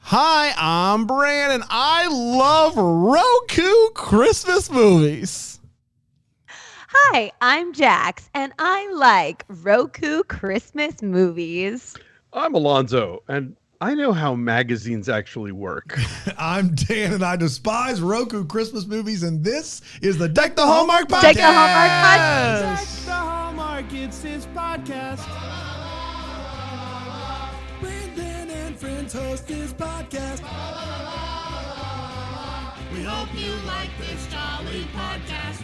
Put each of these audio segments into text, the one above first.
Hi, I'm Brandon. I love Roku Christmas movies. Hi, I'm Jax, and I like Roku Christmas movies. I'm Alonso, and I know how magazines actually work. I'm Dan, and I despise Roku Christmas movies, and this is the Deck the Hallmark Podcast. Deck the Hallmark Podcast. Deck the Hallmark, it's his podcast. Brandon and friends host his podcast. We hope you like this jolly podcast.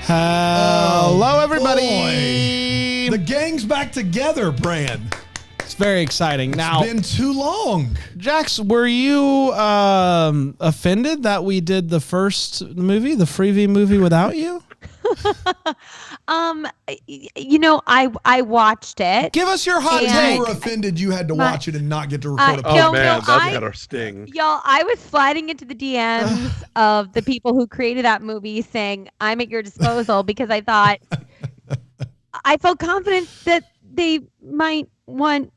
Hello, everybody. The gang's back together, Brand. It's very exciting. Now, It's been too long. Jax, were you offended that we did the first movie, the Freebie movie, without you? I watched it. Give us your hot You take. were offended you had to watch it and not get to record a Oh, No, man, no, that got our sting. Y'all, I was sliding into the DMs of the people who created that movie saying, I'm at your disposal, because I thought, I felt confident that they might want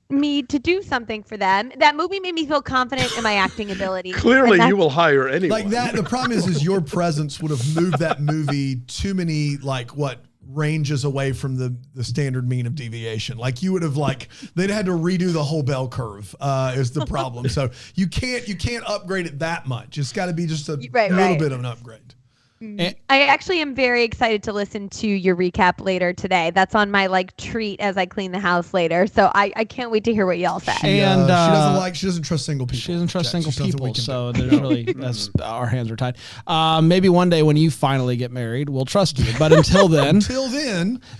me to do something for them. That movie made me feel confident in my acting ability. Clearly, you will hire anyone. Like that. The problem is your presence would have moved that movie too many, ranges away from the standard mean of deviation. Like you would have they'd had to redo the whole bell curve is the problem. So you can't upgrade it that much. It's got to be just a little bit of an upgrade. I actually am very excited to listen to your recap later today. That's on my treat as I clean the house later. So I can't wait to hear what y'all say. And she doesn't trust single people. She doesn't trust Jack. single There's nothing we people, can so do. there's really our hands are tied. Maybe one day when you finally get married, we'll trust you. But until then,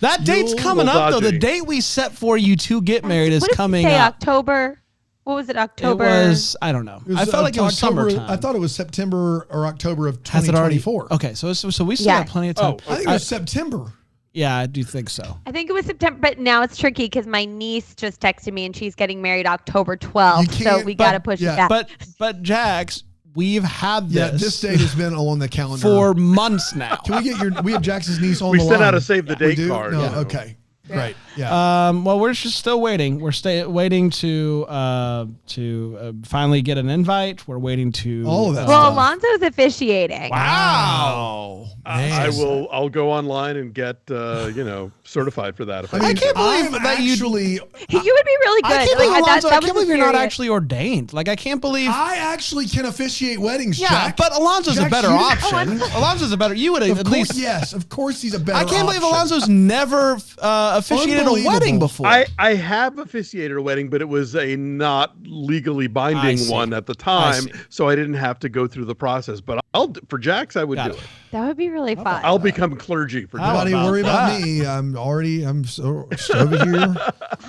that date's coming up though. The date we set for you to get married is coming up. October. What was it? October. It was, I don't know. I felt like it was summertime. I thought it was September or October of 2024. Okay, so we still have plenty of time. I think it was September. Yeah, I do think so. I think it was September, but now it's tricky because my niece just texted me and she's getting married October 12th. So we got to push it back. But Jax, we've had this. Yeah, this date has been on the calendar for months now. Can we get we have Jackson's niece on we the line. sent out a save the date card. No, Yeah. okay. Right. Yeah. Well, we're just still waiting. We're waiting to finally get an invite. We're waiting to all of that. Well, Alonso's officiating. Wow. I'll go online and get certified for that. If I can't believe that you would be really good. I can't believe you're not actually ordained. I can't believe I actually can officiate weddings. Yeah, Jack. but Alonso's a better option. Alonso's a better. You would at least. Yes, of course he's a better. I can't believe option. Alonso's never officiated a wedding before. I have officiated a wedding, but it was a not legally binding one at the time, so I didn't have to go through the process. But for Jax, I would do it. That would be really fun. I'll become clergy for Nobody worry about me. I'm so over here.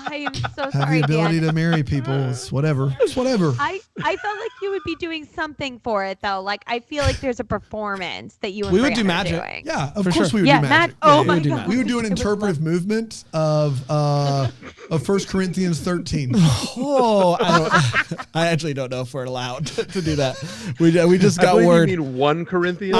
I am so Have sorry, the ability Dan. to marry people. It's whatever. It's whatever. I felt like you would be doing something for it though. I feel like there's a performance that you and We would do Brandon are magic. doing. Yeah, of course we would do magic. Oh my God. We would do an interpretive movement of 1 Corinthians 13. Oh, I actually don't know if we're allowed to do that. We just got word. You mean 1 Corinthians?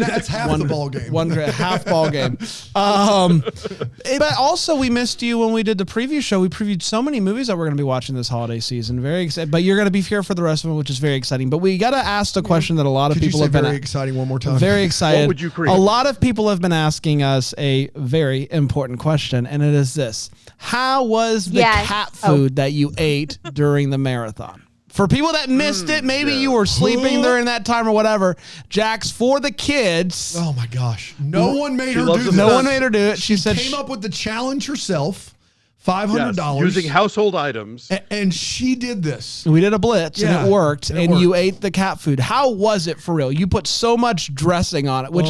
That's half the ball game. Half ball game. But also we missed you when we did the preview show. We previewed so many movies that we're going to be watching this holiday season. Very excited. But you're going to be here for the rest of them, which is very exciting. But we got to ask the question that a lot of people have been very exciting one more time. Very excited. What would you create? A lot of people have been asking us a very important question, and it is this: how was the cat food that you ate during the marathon? For people that missed it, maybe you were sleeping during that time or whatever. Jax, for the kids. Oh my gosh! No one made her do this. No one made her do it. She said came up with the challenge herself. $500 using household items, and she did this. We did a blitz and it worked. And you ate the cat food. How was it for real? You put so much dressing on it, which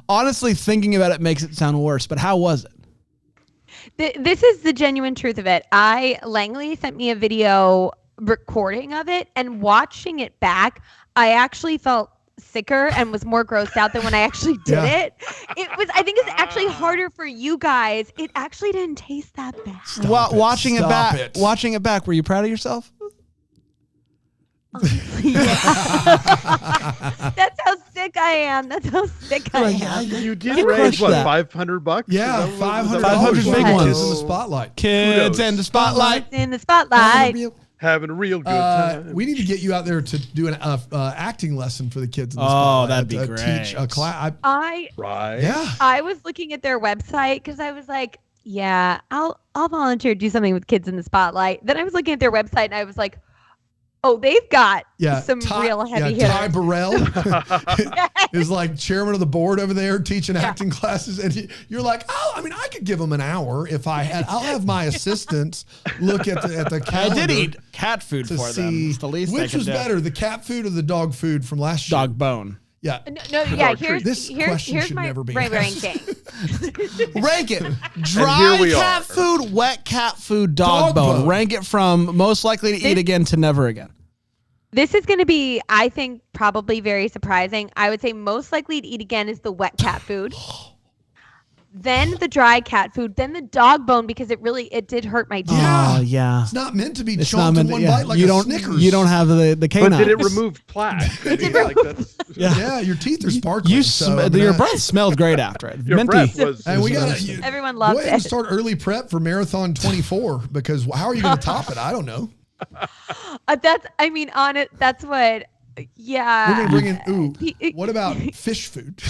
honestly, thinking about it makes it sound worse. But how was it? This is the genuine truth of it. Langley sent me a video recording of it, and watching it back, I actually felt sicker and was more grossed out than when I actually did it. I think it's actually harder for you guys. It actually didn't taste that bad. Watching it back, were you proud of yourself? Honestly, yeah. That's how sick I am. That's how sick I am. You did raise what, $500? Yeah, $500 $500 for big Kids ones. in the Spotlight. Kids Kudos. in the spotlight. In the spotlight. Having a real good time. We need to get you out there to do an acting lesson for the kids in the Oh, Spotlight. that'd be Teach a great. class. Right. Yeah. I was looking at their website because I was like, yeah, I'll volunteer to do something with kids in the spotlight. Then I was looking at their website and I was like, oh, they've got some real heavy hitters. Ty Burrell is like chairman of the board over there teaching acting classes. And you're like, oh, I mean, I could give them an hour if I had. I'll have my assistants look at the calendar. I did eat cat food for them. It's the least Which was better, the cat food or the dog food from last year? Dog bone. Yeah. No, yeah. Here's should my never be ranking. Rank it. Dry cat food, wet cat food, dog bone. Rank it from most likely to eat again to never again. This is going to be, I think, probably very surprising. I would say most likely to eat again is the wet cat food. Then the dry cat food, then the dog bone because it did hurt my teeth. Oh, yeah. It's not meant to be chomped in one bite like a Snickers. You don't have the canine. But did it remove plaque? Yeah, your teeth are sparkling. Your breath smelled great after it. Your breath was. And we got everyone loves go ahead and it. start early prep for Marathon 24 because how are you going to top it? I don't know. That's what. Yeah. We're going to bring in. What about fish food?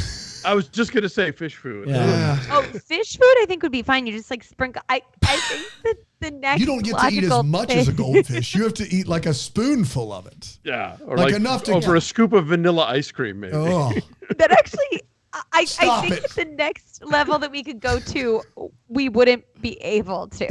I was just going to say fish food. Yeah. Oh, fish food I think would be fine. You just like sprinkle. I think that the next. You don't get to eat as much as a goldfish. You have to eat like a spoonful of it. Yeah. Or like enough to over a scoop of vanilla ice cream, maybe. Oh. That actually. I think that the next level that we could go to, we wouldn't be able to.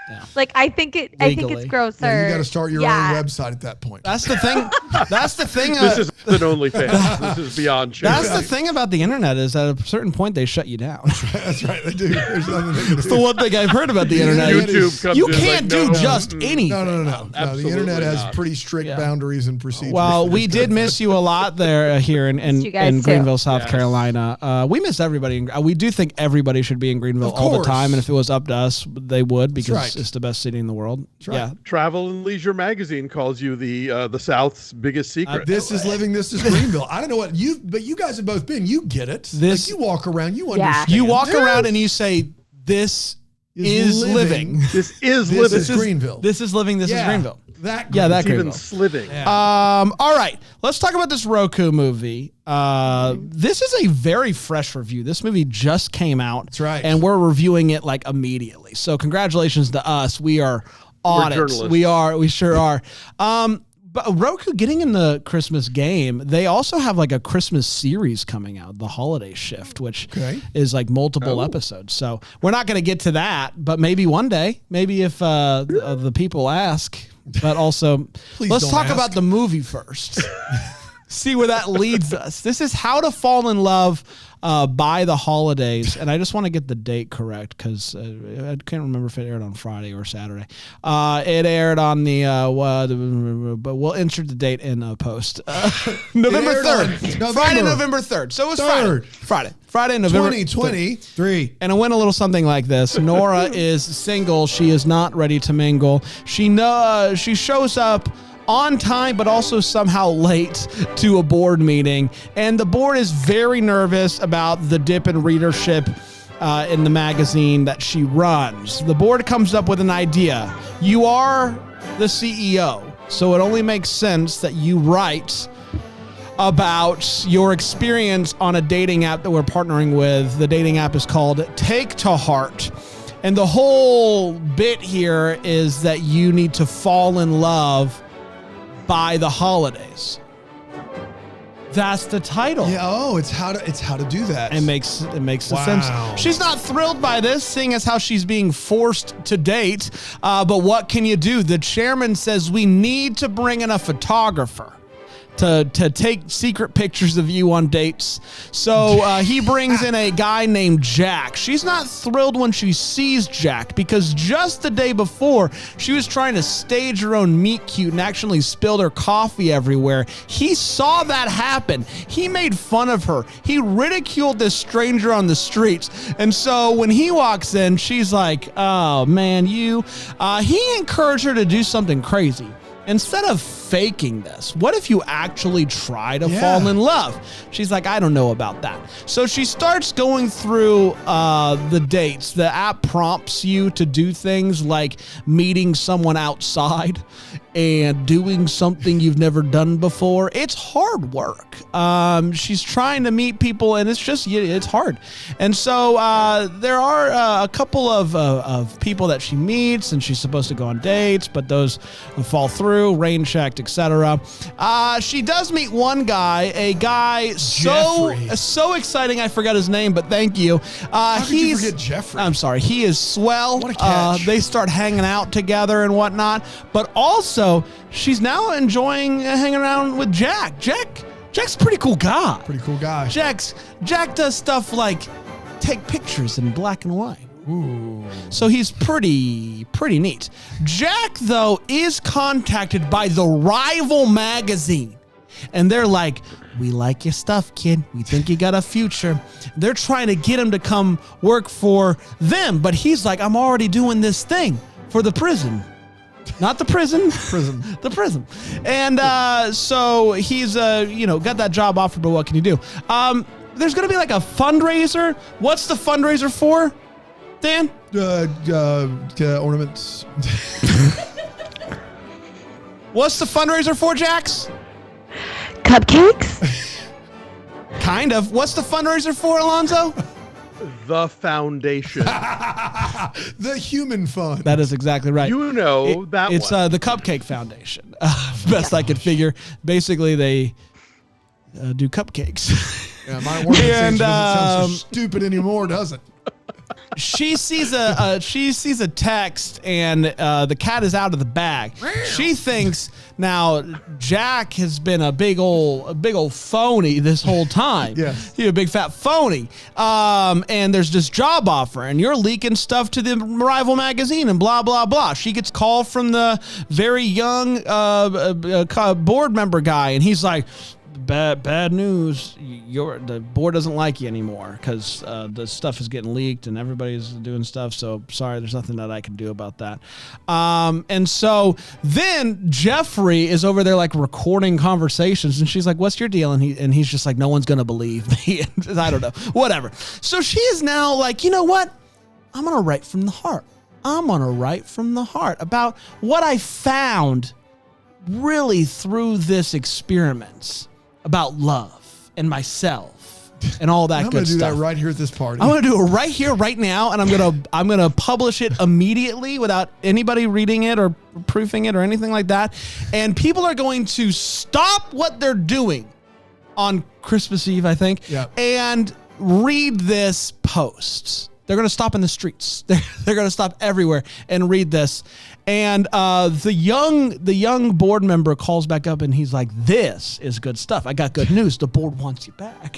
Yeah. Like I think it's grosser. Yeah, you got to start your own website at that point. That's the thing. That's the thing. This is an OnlyFans. This is beyond shit. That's the thing about the internet is at a certain point they shut you down. That's right. They do. There's nothing they can do. That's the one thing I've heard about the internet. YouTube comes you in can't like, do no, just anything. No. The internet has pretty strict boundaries and procedures. Well, we did miss you a lot there here in Greenville, South Carolina. We miss everybody. We do think everybody should be in Greenville all the time. And if it was up to us, they would because it's the best city in the world. Yeah. Travel and Leisure Magazine calls you the South's biggest secret. This is living. This is Greenville. I don't know what but you guys have both been. You get it. Like you walk around. You understand. You walk around and you say, "This is living. This is living. This is Greenville. This is living. This is Greenville." That Greenville. Even sliving. Yeah. All right, let's talk about this Roku movie. This is a very fresh review. This movie just came out. That's right. And we're reviewing it like immediately. So congratulations to us. We are on it. We sure are. But Roku getting in the Christmas game, they also have like a Christmas series coming out, The Holiday Shift, which is like multiple episodes. So we're not going to get to that, but maybe one day, maybe if the people ask. But also, let's talk about the movie first. See where that leads us. This is How to Fall in Love by the Holidays. And I just want to get the date correct because I can't remember if it aired on Friday or Saturday. It aired on but we'll insert the date in a post. November 3rd. Friday, November 3rd. So it was Friday, November 2023. And it went a little something like this. Nora is single. She is not ready to mingle. She shows up on time, but also somehow late to a board meeting. And the board is very nervous about the dip in readership in the magazine that she runs. The board comes up with an idea. You are the CEO, so it only makes sense that you write about your experience on a dating app that we're partnering with. The dating app is called Take to Heart. And the whole bit here is that you need to fall in love by the holidays. That's the title. Yeah. It's how to do that. It makes sense. She's not thrilled by this, seeing as how she's being forced to date. But what can you do? The chairman says we need to bring in a photographer to take secret pictures of you on dates. So he brings in a guy named Jack. She's not thrilled when she sees Jack because just the day before, she was trying to stage her own meet cute and actually spilled her coffee everywhere. He saw that happen. He made fun of her. He ridiculed this stranger on the streets. And so when he walks in, she's like, oh man, he encouraged her to do something crazy. Instead of faking this? What if you actually try to fall in love? She's like, I don't know about that. So she starts going through the dates. The app prompts you to do things like meeting someone outside and doing something you've never done before. It's hard work. She's trying to meet people, and it's hard. And so there are a couple of people that she meets, and she's supposed to go on dates, but those fall through, rain checked, etc. She does meet one guy, a guy so exciting I forgot his name, but thank you. How could you forget Jeffrey? I'm sorry. He is swell. What a catch. They start hanging out together and whatnot, but also she's now enjoying hanging around with Jack. Jack's a pretty cool guy. Jack does stuff like take pictures in black and white. Ooh. So he's pretty neat. Jack, though, is contacted by the rival magazine. And they're like, we like your stuff, kid. We think you got a future. They're trying to get him to come work for them. But he's like, I'm already doing this thing for the prison. Not the prison. The prison. And so he's, got that job offer, but what can you do? There's going to be like a fundraiser. What's the fundraiser for, Dan? Ornaments. What's the fundraiser for, Jax? Cupcakes? Kind of. What's the fundraiser for, Alonso? The foundation. The human fund. That is exactly right. It's the Cupcake Foundation. Best I could figure. Basically, they do cupcakes. Yeah, my ornament doesn't sound so stupid anymore, does it? She sees a text, and the cat is out of the bag. She thinks now Jack has been a big old phony this whole time. Yes. He's a big fat phony. And there's this job offer, and you're leaking stuff to the rival magazine, and blah blah blah. She gets called from the very young board member guy, and he's like, Bad news. The board doesn't like you anymore because the stuff is getting leaked and everybody's doing stuff. So sorry, there's nothing that I can do about that. And so then Jeffrey is over there like recording conversations, and she's like, "What's your deal?" And he's just like, "No one's gonna believe me." I don't know, whatever. So she is now like, you know what? I'm gonna write from the heart. I'm gonna write from the heart about what I found really through this experiment about love and myself and all that good stuff. I'm gonna do that right here at this party. I'm gonna do it right here, right now, and I'm gonna publish it immediately without anybody reading it or proofing it or anything like that. And people are going to stop what they're doing on Christmas Eve, I think, and read this post. They're going to stop in the streets. They're going to stop everywhere and read this. And the young board member calls back up, and he's like, "This is good stuff. I got good news. The board wants you back."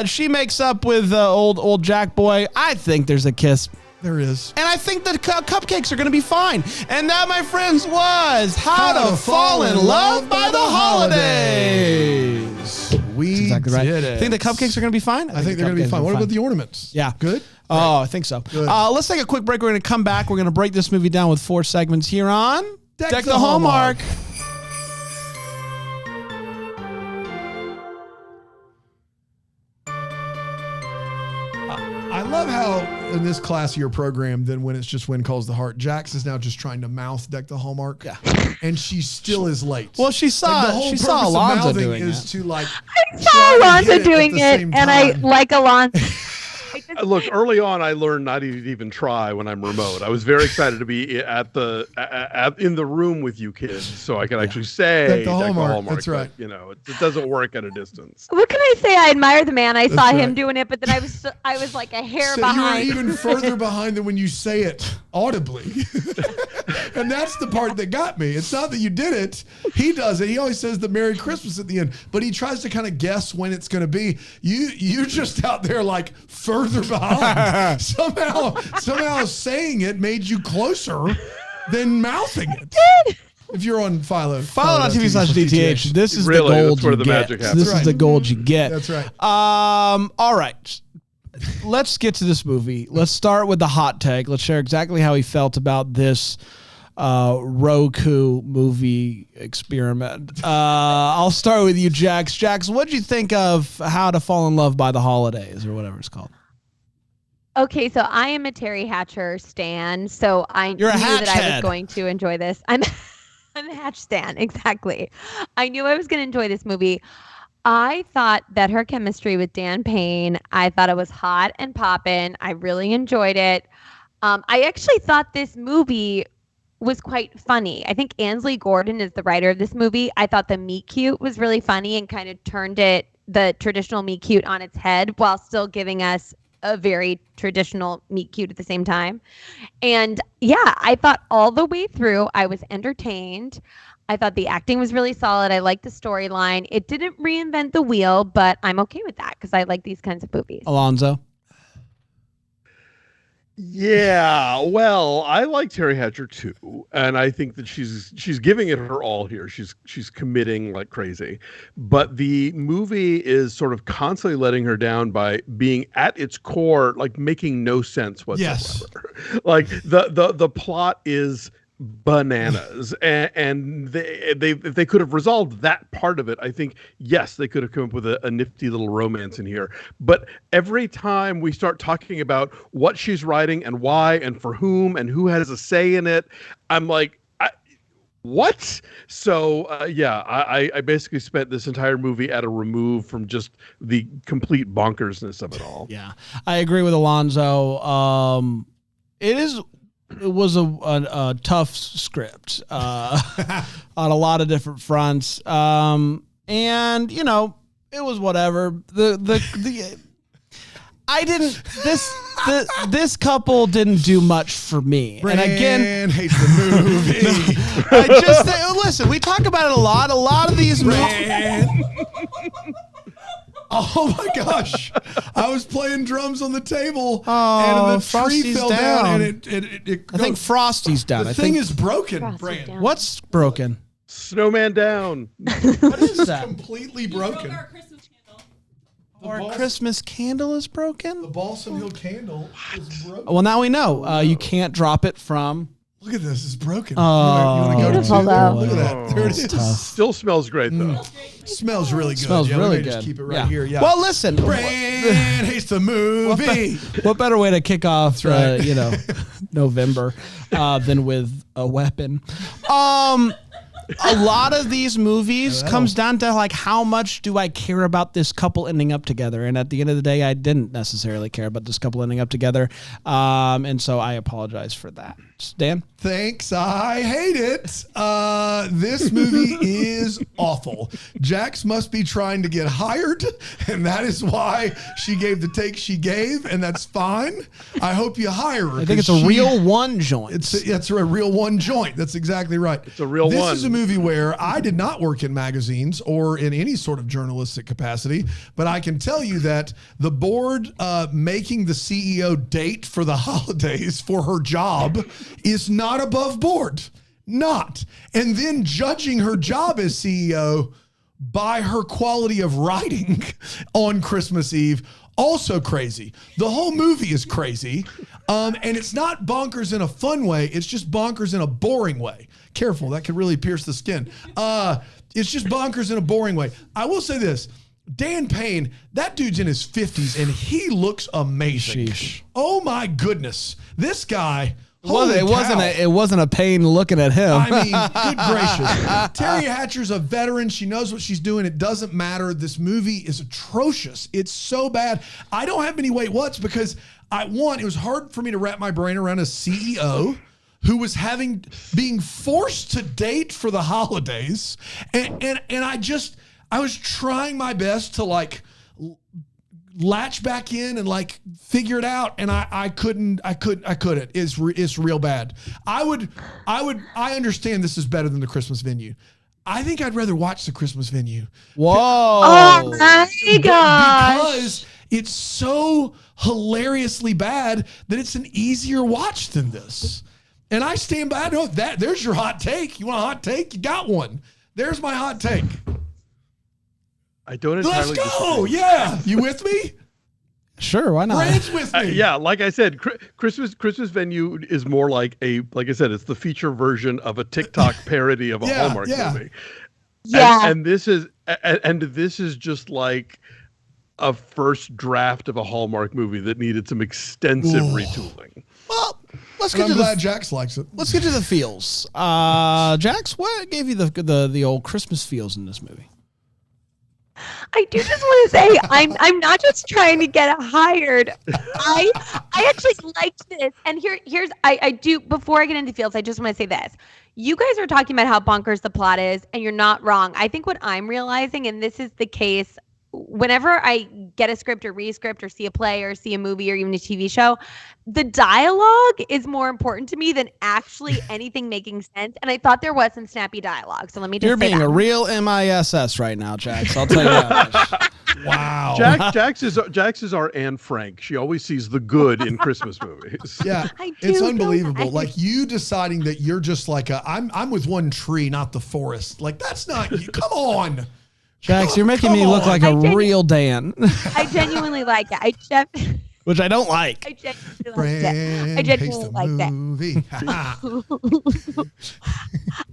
She makes up with old Jack boy. I think there's a kiss. There is. And I think the cupcakes are going to be fine. And that, my friends, was How to Fall in Love by the Holidays. We exactly right. did it. Think the cupcakes are going to be fine? I think they're going to be fine. What about the ornaments? Yeah. Good? Oh, I think so. Let's take a quick break. We're going to come back. We're going to break this movie down with 4 segments here on Deck the Hallmark. I love how in this classier program, then when it's just When Calls the Heart, Jax is now just trying to mouth Deck the Hallmark. Yeah. And she still is late. Well, she saw Alonso doing it. I saw Alonso doing it, and I like Alonso. Look, early on, I learned not to even try when I'm remote. I was very excited to be in the room with you kids, so I can actually say Deck the Hallmark. That's right. But, it doesn't work at a distance. What can I say? I admire the man. I saw him doing it, but then I was like a hair behind. You were even further behind than when you say it audibly. And that's the part that got me. It's not that you did it. He does it. He always says the Merry Christmas at the end, but he tries to kind of guess when it's going to be. You're just out there like further behind. somehow saying it made you closer than mouthing it. If you're on Philo.tv/DTH, this is really the gold where you the get. magic happens. This is the gold you get. That's right. All right. Let's get to this movie. Let's start with the hot take. Let's share exactly how he felt about this Roku movie experiment. I'll start with you, Jax. Jax, what did you think of How to Fall in Love by the Holidays or whatever it's called? Okay, so I am a Terry Hatcher stan, so I knew that I was going to enjoy this. I'm a Hatch stan, exactly. I knew I was going to enjoy this movie. I thought that her chemistry with Dan Payne, I thought it was hot and poppin'. I really enjoyed it. I actually thought this movie was quite funny. I think Ansley Gordon is the writer of this movie. I thought the meet cute was really funny and kind of turned the traditional meet cute on its head while still giving us a very traditional meet cute at the same time. And yeah, I thought all the way through I was entertained. I thought the acting was really solid. I liked the storyline. It didn't reinvent the wheel, but I'm okay with that because I like these kinds of movies. Alonso? Yeah, well, I like Terry Hatcher too, and I think that she's giving it her all here. She's committing like crazy, but the movie is sort of constantly letting her down by being at its core like making no sense whatsoever. Yes. Like the plot is bananas, and if they could have resolved that part of it, I think yes, they could have come up with a nifty little romance in here. But every time we start talking about what she's writing and why and for whom and who has a say in it, I'm like, what? So I basically spent this entire movie at a remove from just the complete bonkersness of it all. Yeah, I agree with Alonso. It was a tough script on a lot of different fronts, and you know it was whatever. This couple didn't do much for me. Brand and again, hates the movie. Listen. We talk about it a lot. A lot of these movies. Oh my gosh! I was playing drums on the table, and the tree fell down, and it I think Frosty's down. The thing is broken, Brand. What's broken? Snowman down. What is that? Completely broken. Our Christmas candle is broken? The Balsam Hill candle is broken. Well, now we know. You can't drop it from... Look at this. It's broken. Oh, you want to go to beautiful, though. Look at that. There it is. Tough. Still smells great though. Smells really good. Smells really good. Just keep it right here. Yeah. Well, listen. Brand hates the movie. What better way to kick off, November than with a weapon? A lot of these movies comes down to like how much do I care about this couple ending up together, and at the end of the day, I didn't necessarily care about this couple ending up together, and so I apologize for that. Dan? Thanks. I hate it. This movie is awful. Jax must be trying to get hired, and that is why she gave the take she gave, and that's fine. I hope you hire her. I think it's a real one joint. It's a real one joint. That's exactly right. It's a real one. This is a movie where I did not work in magazines or in any sort of journalistic capacity, but I can tell you that the board making the CEO date for the holidays for her job is not above board. Not. And then judging her job as CEO by her quality of writing on Christmas Eve, also crazy. The whole movie is crazy. And it's not bonkers in a fun way. It's just bonkers in a boring way. Careful, that could really pierce the skin. It's just bonkers in a boring way. I will say this. Dan Payne, that dude's in his 50s and he looks amazing. Sheesh. Oh my goodness. This guy... It wasn't a pain looking at him. I mean, good gracious. Terry Hatcher's a veteran. She knows what she's doing. It doesn't matter. This movie is atrocious. It's so bad. I don't have many wait what's because it was hard for me to wrap my brain around a CEO who was being forced to date for the holidays. And I was trying my best to like latch back in and like figure it out, and I couldn't. It's real bad. I understand this is better than the Christmas Venue. I think I'd rather watch the Christmas Venue. Whoa. Oh my gosh. Because it's so hilariously bad that it's an easier watch than this. And I stand by that. There's your hot take. You want a hot take? You got one. There's my hot take. I don't entirely Let's go. Yeah. You with me? Sure, why not? Bridge with me. Yeah, like I said, Christmas Venue is more like I said, it's the feature version of a TikTok parody of a Hallmark movie. Yeah. And this is just like a first draft of a Hallmark movie that needed some extensive retooling. Well, I'm glad Jax likes it. Let's get to the feels. Jax, what gave you the old Christmas feels in this movie? I do just want to say I'm not just trying to get hired. I actually liked this, and here's I do before I get into feels. I just want to say this: you guys are talking about how bonkers the plot is, and you're not wrong. I think what I'm realizing, and this is the case, whenever I get a script or re-script or see a play or see a movie or even a TV show, the dialogue is more important to me than actually anything making sense. And I thought there was some snappy dialogue. So let me just You're being a real MISS right now, Jax. I'll tell you that. Wow. Jax is our Anne Frank. She always sees the good in Christmas movies. Yeah, it's unbelievable. Like you deciding that you're just like I'm with one tree, not the forest. Like that's not. Come on. Jax, you're making me look like a real Dan. I genuinely like it. Which I don't like. I genuinely liked it.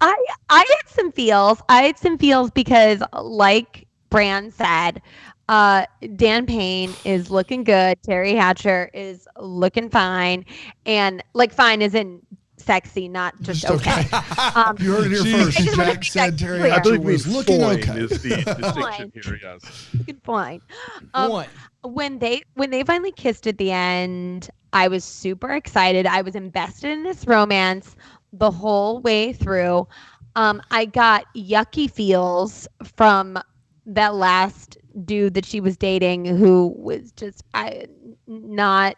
I had some feels. Because, like Bran said, Dan Payne is looking good. Terry Hatcher is looking fine, and like fine is in sexy, not just okay. You heard it here first. Jack said Terry Hatcher was looking okay. Is the distinction here, yes. Good point. When they finally kissed at the end, I was super excited. I was invested in this romance the whole way through. I got yucky feels from that last dude that she was dating, who was just not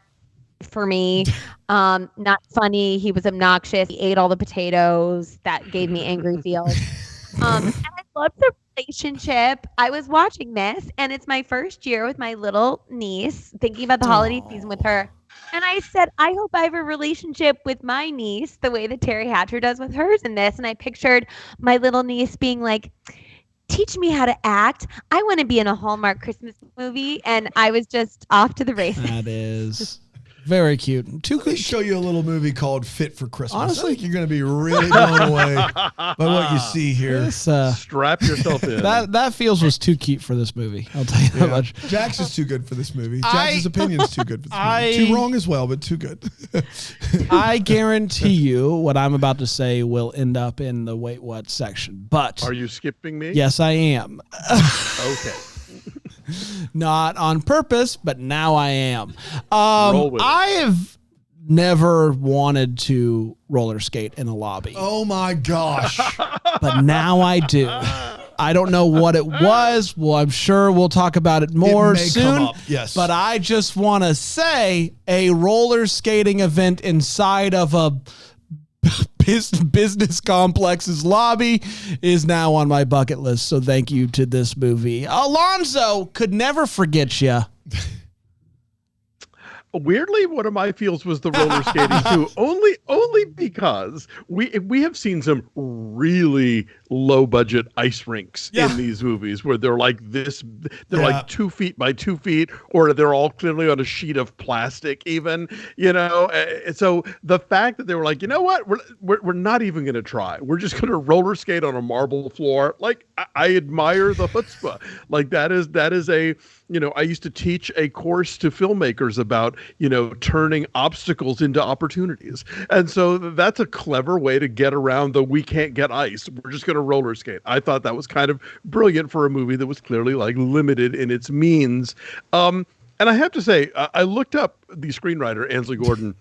for me, not funny. He was obnoxious. He ate all the potatoes. That gave me angry feels. And I love the relationship. I was watching this, and it's my first year with my little niece, thinking about the holiday season with her. And I said, I hope I have a relationship with my niece the way that Terry Hatcher does with hers in this. And I pictured my little niece being like, teach me how to act. I want to be in a Hallmark Christmas movie. And I was just off to the races. That is very cute. Let me show you a little movie called Fit for Christmas. Honestly, I think you're going to be really blown away by what you see here. Strap yourself in. That feels was too cute for this movie. I'll tell you that much. Jax is too good for this movie. Jax's opinion is too good for this movie. Too wrong as well, but too good. I guarantee you what I'm about to say will end up in the wait what section. But are you skipping me? Yes, I am. Okay. Not on purpose, but now I am. I have never wanted to roller skate in a lobby. Oh my gosh. But now I do. I don't know what it was. Well, I'm sure we'll talk about it more soon. Come up. Yes. But I just want to say a roller skating event inside of a business complex's lobby is now on my bucket list. So thank you to this movie. Alonso, could never forget you. Weirdly, one of my feels was the roller skating too. Only because we have seen some really low budget ice rinks in these movies where they're like this, they're like 2 feet by 2 feet, or they're all clearly on a sheet of plastic. Even so the fact that they were like, you know what, we're not even going to try. We're just going to roller skate on a marble floor. Like I admire the chutzpah. Like that is a. I used to teach a course to filmmakers about, turning obstacles into opportunities. And so that's a clever way to get around the we can't get ice. We're just going to roller skate. I thought that was kind of brilliant for a movie that was clearly like limited in its means. And I have to say, I looked up the screenwriter, Ansley Gordon,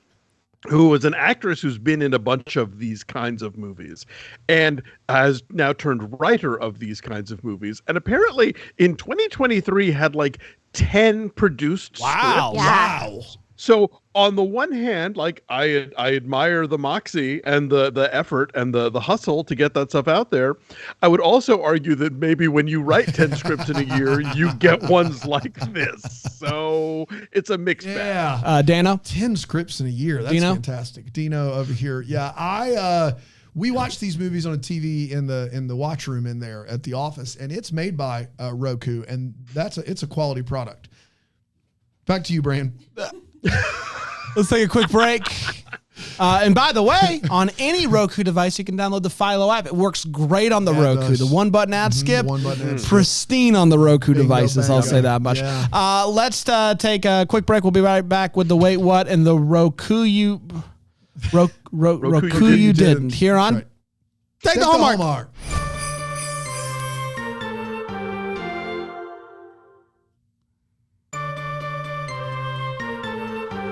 who was an actress who's been in a bunch of these kinds of movies and has now turned writer of these kinds of movies. And apparently in 2023 had like 10 produced scripts. Wow. So on the one hand, like I admire the moxie and the effort and the hustle to get that stuff out there. I would also argue that maybe when you write 10 scripts in a year, you get ones like this. So it's a mixed bag. Yeah. Dano? 10 scripts in a year. That's fantastic. Dino over here. Yeah. We watch these movies on a TV in the watch room in there at the office, and it's made by Roku, and it's a quality product. Back to you, Brian. Let's take a quick break. And by the way, on any Roku device, you can download the Philo app. It works great on the Roku. The one-button ad skip, pristine on the Roku devices. I'll say that much. Yeah. Let's take a quick break. We'll be right back with the Wait What and the Roku you didn't. Here on Take the Hallmark.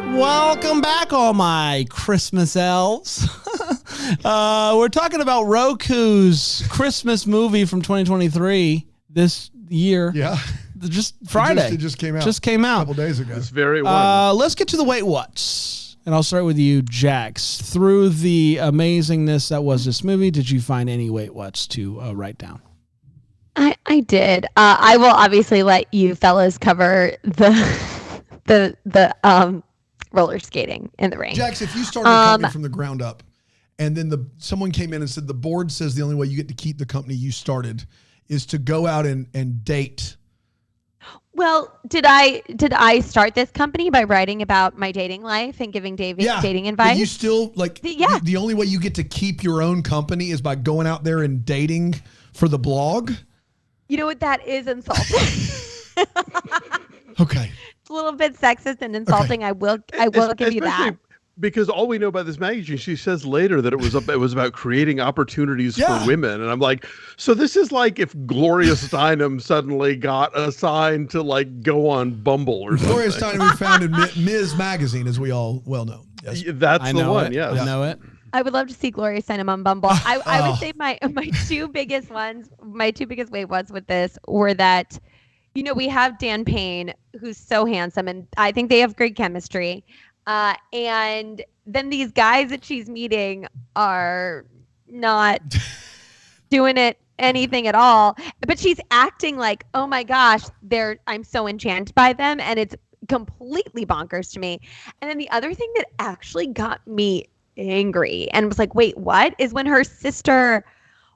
Welcome back, all my Christmas elves. We're talking about Roku's Christmas movie from 2023 this year. Yeah. Just Friday. It just came out. A couple days ago. It's very one. Let's get to the Wait What's. And I'll start with you, Jax. Through the amazingness that was this movie, did you find any Wait What's to write down? I did. I will obviously let you fellas cover the roller skating in the rain. Jax, if you started a company from the ground up and then someone came in and said the board says the only way you get to keep the company you started is to go out and date. Well, did I start this company by writing about my dating life and giving dating advice? But you still the only way you get to keep your own company is by going out there and dating for the blog? You know what? That is insulting. Okay. A little bit sexist and insulting. Okay. I will give you that. Because all we know about this magazine, she says later that it was about creating opportunities for women, and I'm like, so this is like if Gloria Steinem suddenly got assigned to like go on Bumble or something. Gloria Steinem founded Ms. Magazine, as we all well know. Yes. That's the one. Yeah, I know it. I would love to see Gloria Steinem on Bumble. I would say my two biggest Wait What's with this were that. We have Dan Payne, who's so handsome, and I think they have great chemistry. And then these guys that she's meeting are not doing anything at all. But she's acting like, oh my gosh, I'm so enchanted by them, and it's completely bonkers to me. And then the other thing that actually got me angry and was like, wait, what? Is when her sister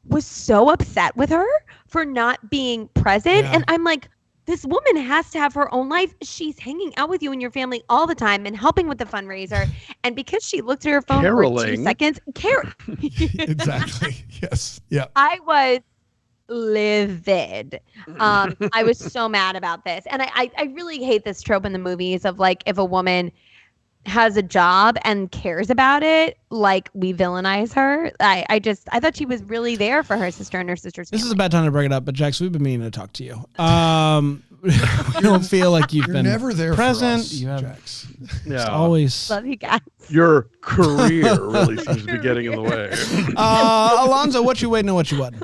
was so upset with her for not being present. Yeah. And I'm like, this woman has to have her own life. She's hanging out with you and your family all the time and helping with the fundraiser. And because she looked at her phone for 2 seconds, Exactly. Yes. Yeah. I was livid. I was so mad about this. And I really hate this trope in the movies of like, if a woman has a job and cares about it, like we villainize her. I thought she was really there for her sister and her sister's family. This is a bad time to bring it up, but Jax, we've been meaning to talk to you. You don't feel like you're been never there present. For us, you have Jax. always love you guys. Your career really seems to be getting in the way. Alonso, what you waiting on? What you want?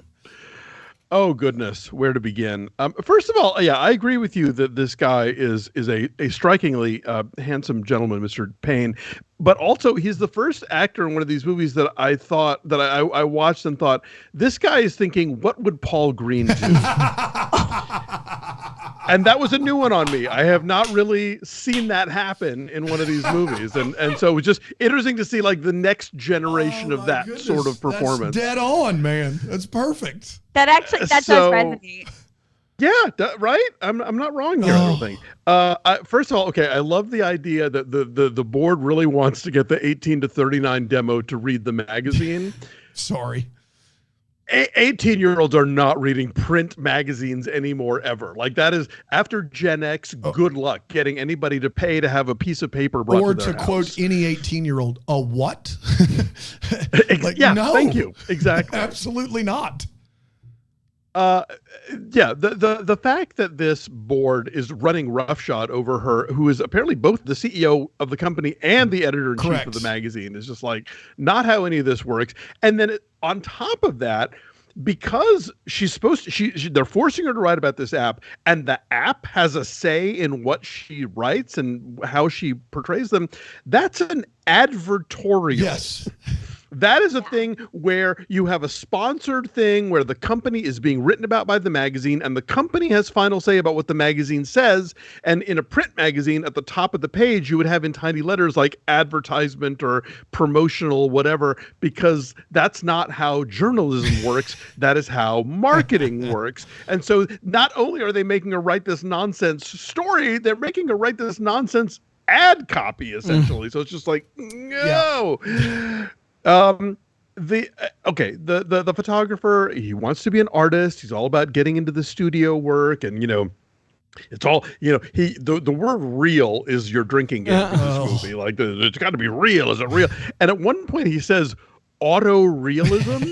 Oh goodness, where to begin? First of all, yeah, I agree with you that this guy is a strikingly handsome gentleman, Mr. Payne. But also, he's the first actor in one of these movies that I thought that I watched and thought, this guy is thinking, what would Paul Green do? And that was a new one on me. I have not really seen that happen in one of these movies. And so it was just interesting to see like the next generation of that sort of performance. That's dead on, man. That's perfect. That does resonate. Yeah, right. I'm not wrong here. I don't think. First of all, okay, I love the idea that the board really wants to get the 18 to 39 demo to read the magazine. Sorry. 18-year-olds are not reading print magazines anymore ever. Like that is after Gen X. Good luck getting anybody to pay to have a piece of paper brought or to their to house. Quote any 18-year-old, a what? Yeah, no. Thank you. Exactly. Absolutely not. Yeah, the fact that this board is running roughshod over her, who is apparently both the CEO of the company and the editor-in-chief of the magazine, is just like not how any of this works. And then on top of that, because she's supposed to, they're forcing her to write about this app, and the app has a say in what she writes and how she portrays them. That's an advertorial. Yes. That is a thing where you have a sponsored thing where the company is being written about by the magazine and the company has final say about what the magazine says. And in a print magazine, at the top of the page, you would have in tiny letters like advertisement or promotional, whatever, because that's not how journalism works. That is how marketing works. And so not only are they making her write this nonsense story, they're making her write this nonsense ad copy, essentially. So it's just like, no. Yeah. The photographer, he wants to be an artist. He's all about getting into the studio work, and it's all the word "real" is your drinking game in this movie. Like it's got to be real. Is it real? And at one point he says auto realism,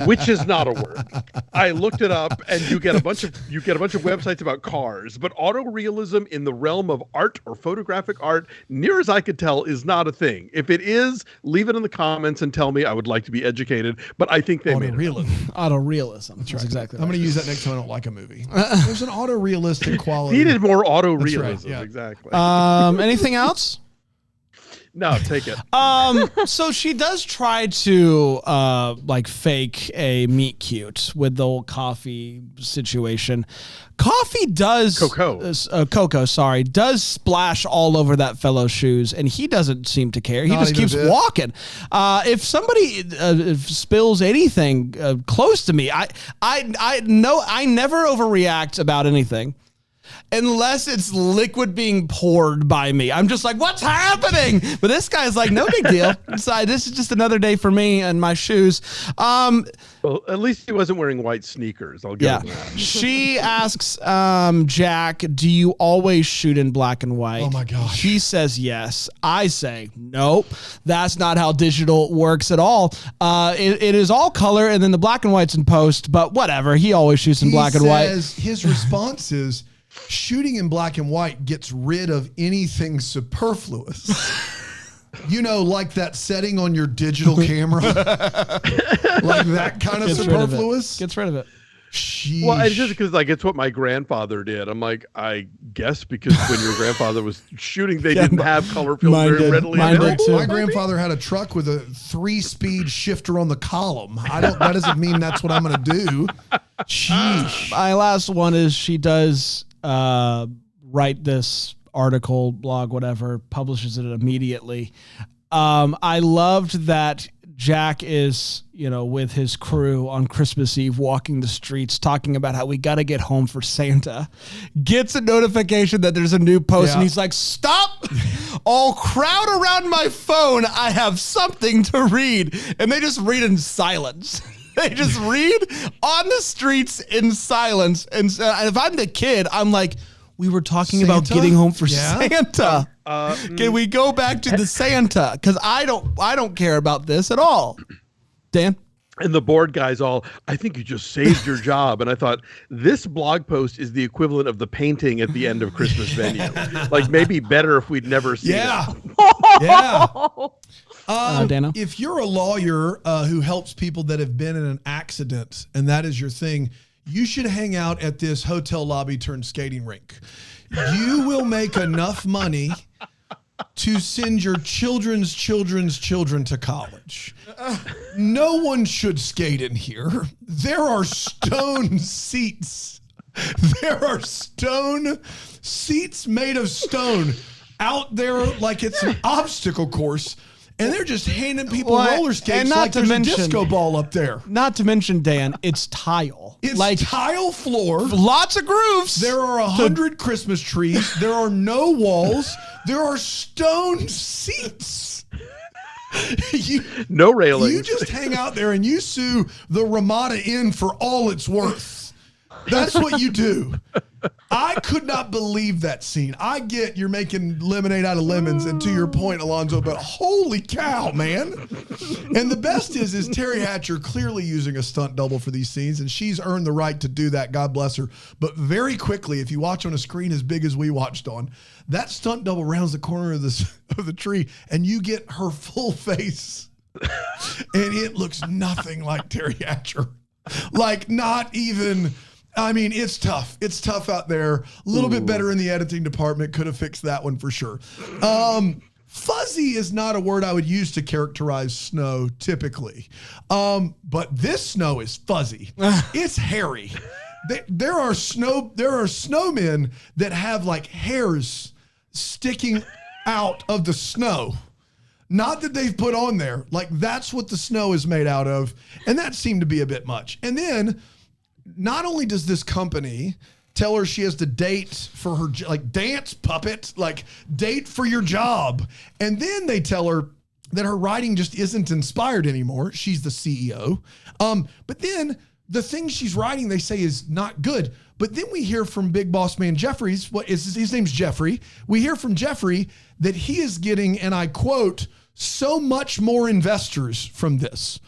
which is not a word. I looked it up, and you get a bunch of websites about cars, but auto realism in the realm of art or photographic art, near as I could tell, is not a thing. If it is, leave it in the comments and tell me. I would like to be educated, but I think they made it. Auto realism. That's right. Exactly. I'm going to use that next time I don't like a movie. There's an auto realistic quality. Needed more auto realism. Right, yeah. Exactly. Anything else? No, take it. So she does try to fake a meet cute with the old coffee situation. Coffee does Coco, sorry, does splash all over that fellow's shoes, and he doesn't seem to care. He just keeps walking. If somebody spills anything close to me, I never overreact about anything. Unless it's liquid being poured by me. I'm just like, what's happening? But this guy's like, no big deal. So this is just another day for me and my shoes. Well, at least he wasn't wearing white sneakers. I'll give him that. She asks Jack, do you always shoot in black and white? Oh, my gosh. He says yes. I say, nope. That's not how digital works at all. It is all color, and then the black and white's in post. But whatever. He always shoots in black and white. His response is, shooting in black and white gets rid of anything superfluous. Like that setting on your digital camera. Like that kind of superfluous. Gets rid of it. Sheesh. Well, it's just because it's what my grandfather did. I'm like, I guess because when your grandfather was shooting, they didn't have color film very readily available. My grandfather had a truck with a 3-speed shifter on the column. That doesn't mean that's what I'm going to do. Sheesh. My last one is she does write this article, blog, whatever, publishes it immediately. I loved that Jack is, with his crew on Christmas Eve walking the streets talking about how we got to get home for Santa. Gets a notification that there's a new post and he's like, stop! All crowd around my phone. I have something to read. And they just read in silence. They just read on the streets in silence. And if I'm the kid, I'm like, we were talking about getting home for Santa. Can we go back to the Santa? Because I don't care about this at all. Dan? And the board guys I think you just saved your job. And I thought, this blog post is the equivalent of the painting at the end of Christmas Venue. Like, maybe better if we'd never seen it. Yeah. Dano? If you're a lawyer who helps people that have been in an accident, and that is your thing, you should hang out at this hotel lobby turned skating rink. You will make enough money to send your children's children to college. No one should skate in here. There are stone seats. There are stone seats made of stone out there like it's an obstacle course. And they're just handing people roller skates like there's a disco ball up there. Not to mention, Dan, it's tile. It's like tile floor. Lots of grooves. There are 100 Christmas trees. There are no walls. There are stone seats. No railings. You just hang out there and you sue the Ramada Inn for all it's worth. That's what you do. I could not believe that scene. I get you're making lemonade out of lemons, and to your point, Alonso, but holy cow, man. And the best is Terry Hatcher clearly using a stunt double for these scenes, and she's earned the right to do that, God bless her. But very quickly, if you watch on a screen as big as we watched on, that stunt double rounds the corner of the tree, and you get her full face. And it looks nothing like Terry Hatcher. Like, not even... I mean, it's tough. It's tough out there. A little bit better in the editing department. Could have fixed that one for sure. Fuzzy is not a word I would use to characterize snow typically. But this snow is fuzzy. It's hairy. There are snowmen that have like hairs sticking out of the snow. Not that they've put on there. Like that's what the snow is made out of. And that seemed to be a bit much. And then not only does this company tell her she has to date for her, like dance puppet, like date for your job. And then they tell her that her writing just isn't inspired anymore. She's the CEO. But then the thing she's writing, they say is not good. But then we hear from Big Boss Man Jeffries, his name's Jeffrey. We hear from Jeffrey that he is getting, and I quote, so much more investors from this.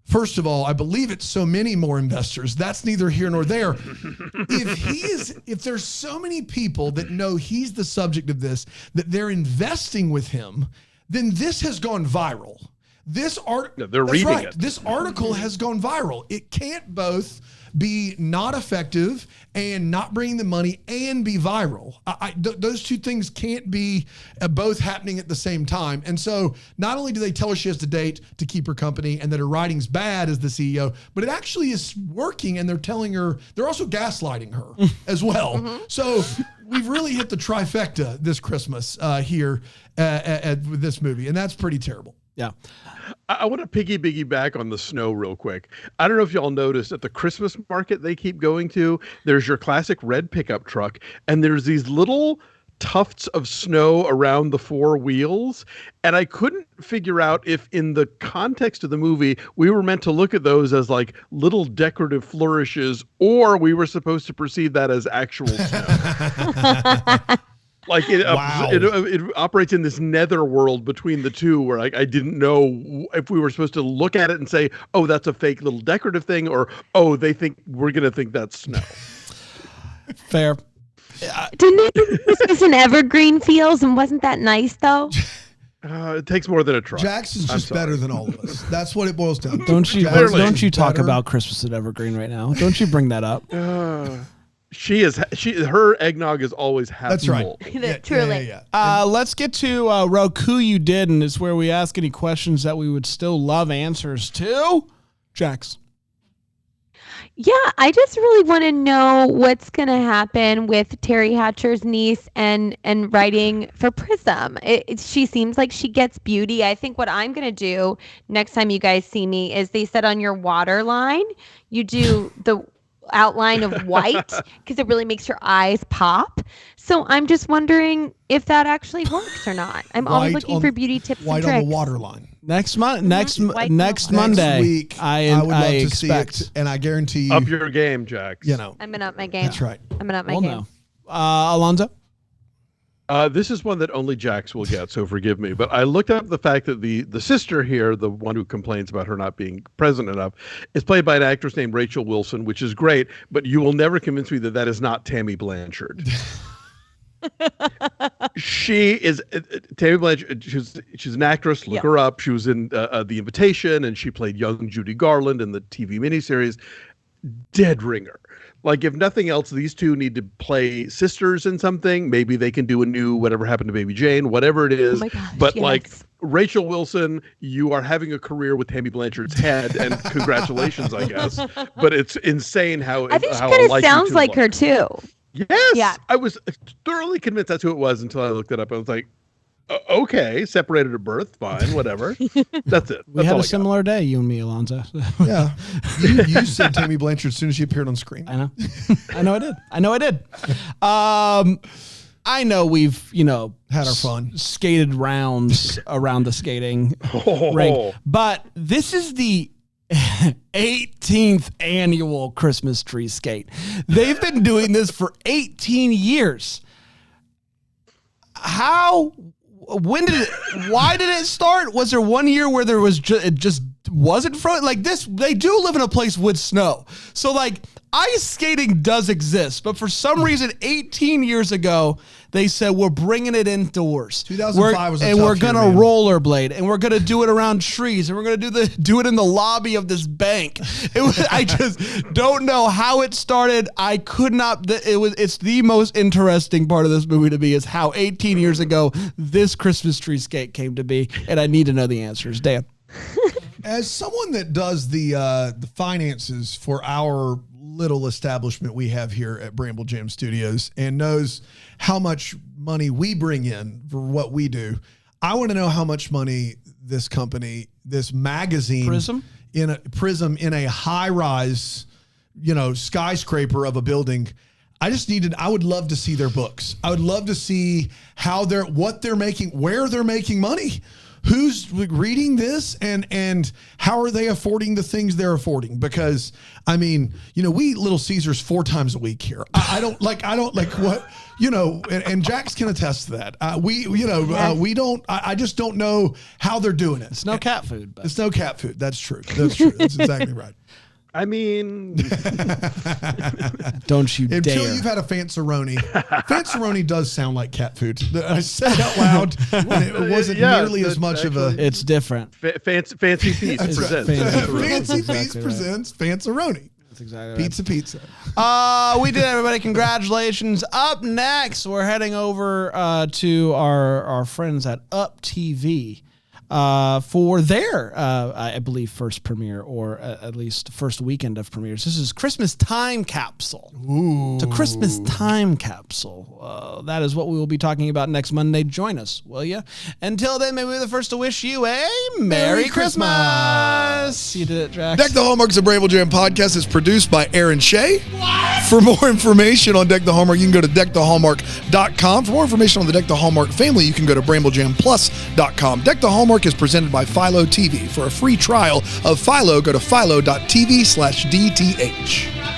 First of all, I believe it's so many more investors. That's neither here nor there. If there's so many people that know he's the subject of this, that they're investing with him, then this has gone viral. They're reading it. This article has gone viral. It can't both be not effective and not bringing the money and be viral. Those two things can't be both happening at the same time. And so not only do they tell her she has to date to keep her company and that her writing's bad as the CEO, but it actually is working, and they're telling her, they're also gaslighting her as well. Mm-hmm. So we've really hit the trifecta this Christmas here with this movie, and that's pretty terrible. Yeah. I want to piggyback on the snow real quick. I don't know if y'all noticed at the Christmas market they keep going to, there's your classic red pickup truck, and there's these little tufts of snow around the four wheels. And I couldn't figure out if in the context of the movie, we were meant to look at those as like little decorative flourishes, or we were supposed to perceive that as actual snow. Like it operates in this nether world between the two, where I didn't know if we were supposed to look at it and say, oh, that's a fake little decorative thing, or, oh, they think we're going to think that's snow. Fair. Didn't they do Christmas in evergreen fields, and wasn't that nice though? It takes more than a try. Jax is just better than all of us. That's what it boils down to. Don't you talk about Christmas at Evergreen right now? Don't you bring that up? Her eggnog is always half That's right. full. Truly. Yeah. Let's get to Roku You Did, and it's where we ask any questions that we would still love answers to. Jax. Yeah, I just really want to know what's going to happen with Terry Hatcher's niece and writing for Prism. She seems like she gets beauty. I think what I'm going to do next time you guys see me is they said on your waterline, you do the outline of white because it really makes your eyes pop. So I'm just wondering if that actually works or not. I'm always looking for beauty tips and tricks. White on the waterline. Next Monday, Next week, I would love to see it, and I guarantee you. Up your game, Jax. I'm going to up my game. That's right. I'm going to up my game. No. Alonso? This is one that only Jax will get, so forgive me. But I looked up the fact that the sister here, the one who complains about her not being present enough, is played by an actress named Rachel Wilson, which is great. But you will never convince me that that is not Tammy Blanchard. She is Tammy Blanchard. She's an actress. Look her up. She was in The Invitation, and she played young Judy Garland in the TV miniseries. Dead ringer. Like, if nothing else, these two need to play sisters in something. Maybe they can do a new Whatever Happened to Baby Jane, whatever it is. Oh my gosh, but yes. like, Rachel Wilson, you are having a career with Tammy Blanchard's head, and congratulations, I guess. But it's insane how I think she kind of sounds like her too. Yes. Yeah. I was thoroughly convinced that's who it was until I looked it up. I was like, okay, separated at birth, fine, whatever. That's it. We had a similar day, you and me, Alonso. Yeah. You said Tammy Blanchard as soon as she appeared on screen. I know. I know I did. I know we've, had our fun. Skated rounds around the skating rink, but this is the 18th annual Christmas tree skate. They've been doing this for 18 years. Why did it start? Was there one year where it just wasn't frozen? Like this, they do live in a place with snow. So like, ice skating does exist, but for some reason, 18 years ago, they said we're bringing it indoors. 2005 was a and tough we're year, gonna man. rollerblade, and we're gonna do it around trees, and we're gonna do it in the lobby of this bank. I just don't know how it started. I could not. It's the most interesting part of this movie to me is how 18 years ago this Christmas tree skate came to be, and I need to know the answers. Dan. As someone that does the finances for our little establishment we have here at Bramble Jam Studios and knows how much money we bring in for what we do, I want to know how much money this company, this magazine, Prism in a high-rise, skyscraper of a building. I would love to see their books. I would love to see what they're making, where they're making money. Who's reading this and how are they affording the things they're affording? Because we eat Little Caesars 4 times a week here. I don't like what, and Jax can attest to that. We don't, I just don't know how they're doing it. It's no cat food. But. It's no cat food. That's true. That's true. That's exactly right. I mean, don't you Until dare. Until you've had a Fanceroni. Fanceroni does sound like cat food. I said it out loud, and it wasn't nearly as much of a... It's different. Fancy Feast presents. Fancy Feast presents Fanceroni. That's exactly right. Pizza. We did, everybody. Congratulations. Up next, we're heading over to our friends at Up TV. For their, I believe, first premiere, or at least first weekend of premieres. This is Christmas Time Capsule. Ooh. It's a Christmas Time Capsule. That is what we will be talking about next Monday. Join us, will you? Until then, may we be the first to wish you a Merry Christmas. You did it, Jax. Deck the Hallmark's a Bramble Jam podcast is produced by Aaron Shea. What? For more information on Deck the Hallmark, you can go to deckthehallmark.com. For more information on the Deck the Hallmark family, you can go to bramblejamplus.com. Deck the Hallmark is presented by Philo TV. For a free trial of Philo, go to philo.tv/DTH.